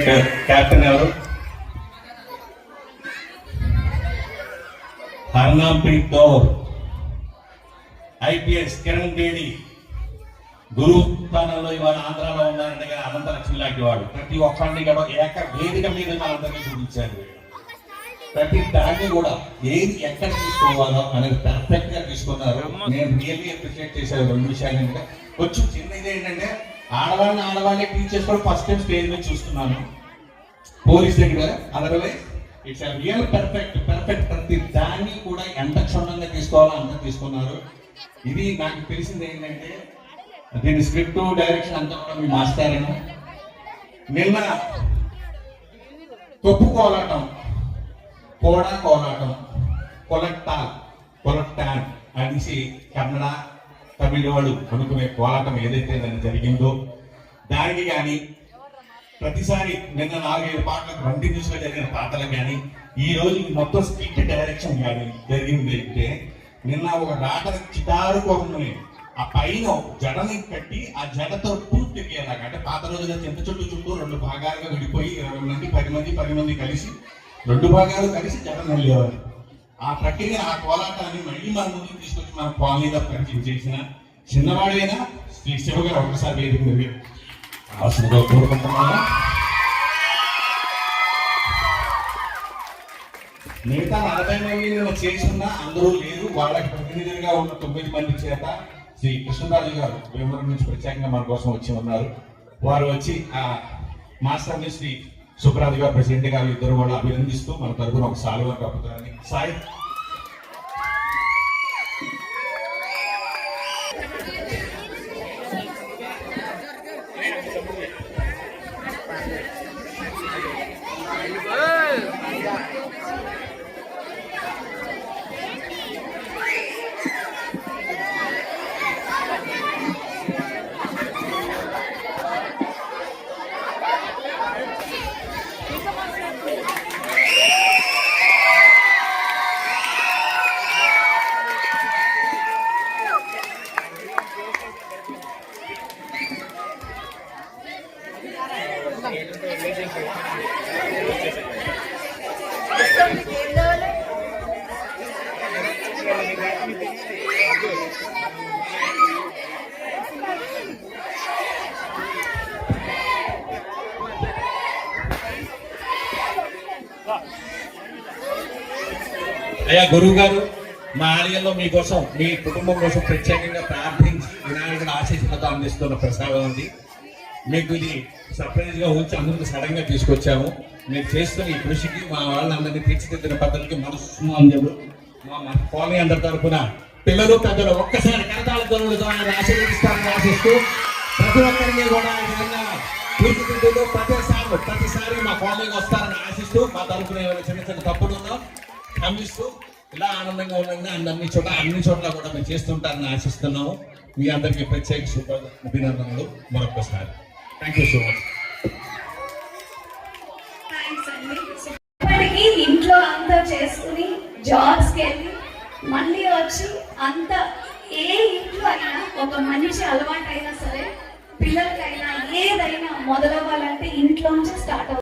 Captain ఎవరు? Harmanpreet Kaur. IPS Kiran Bedi. గురువు స్థానంలో ఇవాళ ఆంధ్రాలో ఉన్నారంటే అనంతలక్ష్మి లాంటి వాడు. ప్రతి ఒక్కరిని కూడా వేదిక మీద మనందరికీ చూపించారు. ప్రతి దాన్ని కూడా ఏది ఎక్కడ తీసుకోవాలో అనేది పర్ఫెక్ట్ గా తీసుకున్నారు. నేను రియల్లీ అప్రిషియేట్ చేశాను. రెండు విషయాలు ఏంటంటే కొంచెం చిన్నది ఏంటంటే ఆడవాళ్ళే టీచ్ చేసుకోవడం ఫస్ట్ టైం స్టేజ్ మీద చూస్తున్నాను పోలీస్ దగ్గర. Otherwise it's real perfect. ప్రతి దాన్ని కూడా ఎంత క్షుణ్ణంగా తీసుకోవాలో అంత తీసుకున్నారు. ఇది నాకు తెలిసింది ఏంటంటే దీని స్క్రిప్ట్ డైరెక్షన్ అంతా కూడా మీ మాస్టారేమో. నిన్న తప్పు కోలాటం, కోలాటం, కొలట్టాన్ అనేసి కన్నడ తమిళ వాళ్ళు అనుకునే కోలాటం ఏదైతే దాన్ని జరిగిందో దానికి కానీ ప్రతిసారి నిన్న 4-5 పాటలకు కంటిన్యూస్ గా జరిగిన పాటలకు కానీ ఈ రోజు మొత్తం స్కిట్ డైరెక్షన్ కానీ జరిగింది అంటే నిన్న ఒక రాటల చిటారు కోపంలో ఆ పైన జడని కట్టి ఆ జడతో పూర్తి తిరిగేలాగా, అంటే పాత రోజుల్లో చింత చుట్టూ 2 భాగాలుగా విడిపోయి 20 మంది 10 మంది కలిసి 2 భాగాలు కలిసి జడను వెళ్ళేవారు. ఆ ప్రక్రియ ఆ కోలాటాన్ని మళ్ళీ మన ముందుకు తీసుకొచ్చి మన కాలనీలో పరిచయం చేసిన చిన్నవాడైనా శ్రీ శివ గారు ఒకసారి వేదిక అవసరంగా కోరుకుంటున్నాను. మిగతా 40 మంది చేసిన అందరూ లేరు. వాళ్ళకి ప్రతినిధులుగా ఉన్న 9 మంది చేత శ్రీ కృష్ణరాజు గారు భీమవరం నుంచి ప్రత్యేకంగా మన కోసం వచ్చి ఉన్నారు. వారు వచ్చి ఆ మాస్టర్ని శ్రీ సుబ్రాజు గారు ప్రెసిడెంట్ గారు ఇద్దరు వాళ్ళు అభినందిస్తూ మన తరఫున ఒక సాలువా కప్పుతారని. సాయి అయ్యా గురువు గారు, మా ఆలయంలో మీకోసం మీ కుటుంబం కోసం ప్రత్యేకంగా ప్రార్థించి వినాయకుడు ఆశీస్సులతో అందిస్తున్న ప్రసాదం ఉంది. మీకు ఇది సర్ప్రైజ్ గా ఉంచి అందరికి సడన్ గా తీసుకొచ్చాము. మీరు చేస్తున్న ఈ కృషికి మా వాళ్ళందరినీ తీర్చిదిద్దిన పద్ధతికి మనస్సులు మా కాలనీ అందరి తరఫున పిల్లలు పెద్దలు ఒక్కసారి కరతాళ ధ్వనులతో ఆయన ఆశీర్వదిస్తారని ఆశిస్తూ ప్రతి ఒక్కరిని కూడా ఈ విధంగా తీర్చిదిద్దుతూ ప్రతిసారి మా కాలనీకి వస్తారని ఆశిస్తూ మా తరఫున ఏమైనా చిన్న తప్పులున్నా క్షమిస్తూ ఇలా ఆనందంగా ఉండగా అన్ని చోట్ల కూడా మేము చేస్తుంటారని ఆశిస్తున్నాము. మీ అందరికీ ప్రత్యేక అభినందనలు మరొకసారి. Thank you so much. ఇప్పటికీ ఇంట్లో అంతా చేసుకుని జాబ్స్కి వెళ్ళి మళ్ళీ వచ్చి అంత ఏ ఇంట్లో అయినా ఒక మనిషి అలవాటు అయినా సరే పిల్లలకైనా ఏదైనా మొదలవ్వాలంటే ఇంట్లోంచి స్టార్ట్ అవుతుంది.